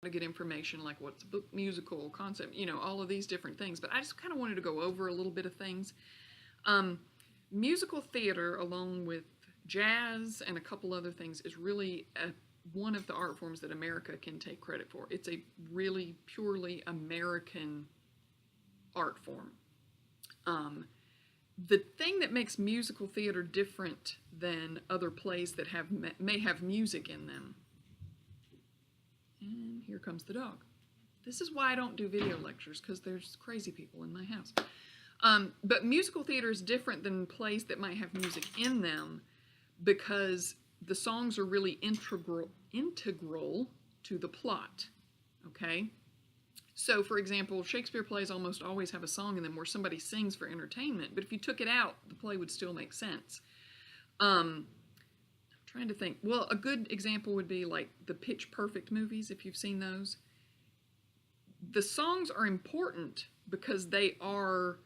to get information like what's a book, musical, concept, all of these different things. But I just kind of wanted to go over a little bit of things. Musical theater, along with jazz and a couple other things, is really one of the art forms that America can take credit for. It's a really purely American art form. The thing that makes musical theater different than other plays that may have music in them, and here comes the dog. This is why I don't do video lectures, because there's crazy people in my house. But musical theater is different than plays that might have music in them, because the songs are really integral to the plot, okay? So, for example, Shakespeare plays almost always have a song in them where somebody sings for entertainment, but if you took it out, the play would still make sense. I'm trying to think. Well, a good example would be like the Pitch Perfect movies, if you've seen those. The songs are important because they are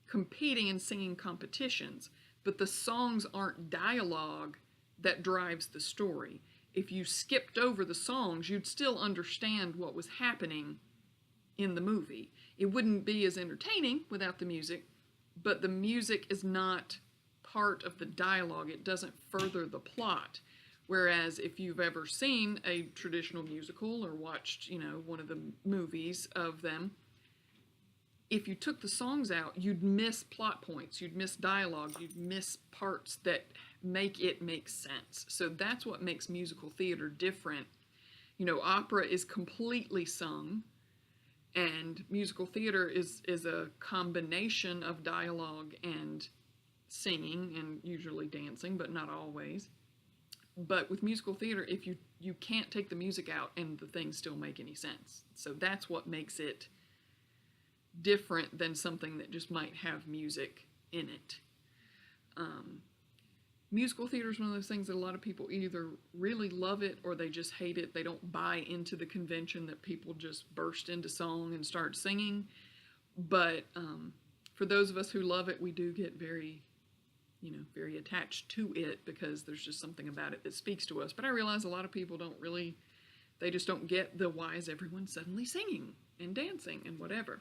competing and singing competitions, but the songs aren't dialogue that drives the story. If you skipped over the songs, you'd still understand what was happening in the movie. It wouldn't be as entertaining without the music, but the music is not part of the dialogue. It doesn't further the plot. Whereas if you've ever seen a traditional musical or watched, one of the movies of them, if you took the songs out, you'd miss plot points, you'd miss dialogue, you'd miss parts that make it make sense. So that's what makes musical theater different. Opera is completely sung, and musical theater is a combination of dialogue and singing, and usually dancing, but not always. But with musical theater, if you can't take the music out and the things still make any sense. So that's what makes it different than something that just might have music in it. Musical theater is one of those things that a lot of people either really love it or they just hate it. They don't buy into the convention that people just burst into song and start singing. But for those of us who love it, we do get very attached to it because there's just something about it that speaks to us. But I realize a lot of people they just don't get the why is everyone suddenly singing and dancing and whatever.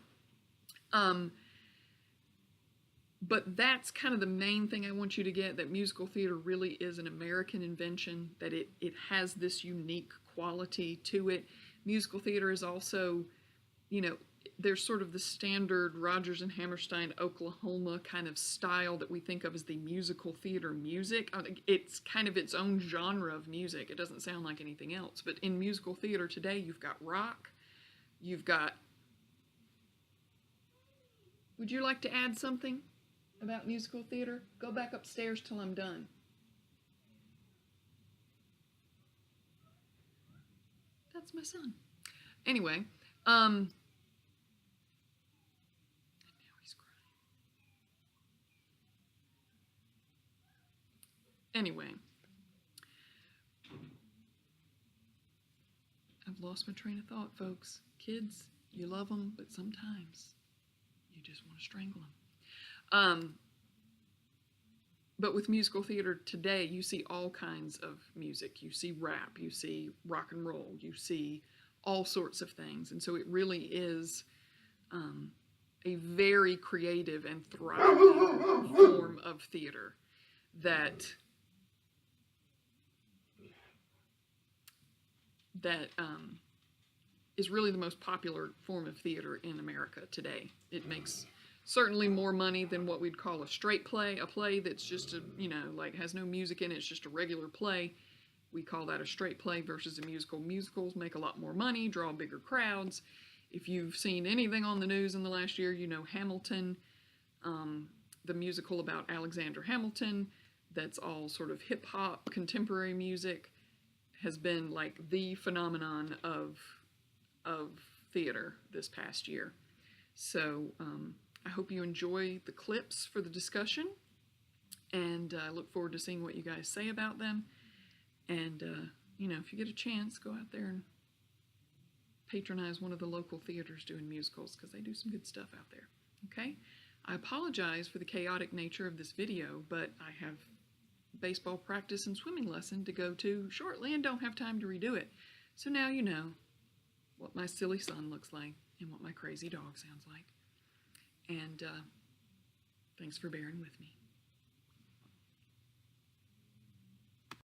But that's kind of the main thing I want you to get, that musical theater really is an American invention, that it has this unique quality to it. Musical theater is also, there's sort of the standard Rodgers and Hammerstein, Oklahoma kind of style that we think of as the musical theater music. It's kind of its own genre of music. It doesn't sound like anything else. But in musical theater today, you've got rock, you've got... Would you like to add something about musical theater? Go back upstairs till I'm done. That's my son. Anyway, now he's crying. Anyway, I've lost my train of thought, folks. Kids, you love them, but sometimes you just want to strangle them. But with musical theater today, you see all kinds of music. You see rap, you see rock and roll, you see all sorts of things. And so it really is a very creative and thriving form of theater that is really the most popular form of theater in America today. It makes certainly more money than what we'd call a straight play, a play that's just has no music in it, it's just a regular play. We call that a straight play versus a musical. Musicals make a lot more money, draw bigger crowds. If you've seen anything on the news in the last year, Hamilton, the musical about Alexander Hamilton, that's all sort of hip-hop, contemporary music, has been like the phenomenon of theater this past year. So I hope you enjoy the clips for the discussion, and I look forward to seeing what you guys say about them. And, if you get a chance, go out there and patronize one of the local theaters doing musicals, because they do some good stuff out there, okay? I apologize for the chaotic nature of this video, but I have baseball practice and swimming lesson to go to shortly and don't have time to redo it. So now you know. what my silly son looks like and what my crazy dog sounds like. And thanks for bearing with me.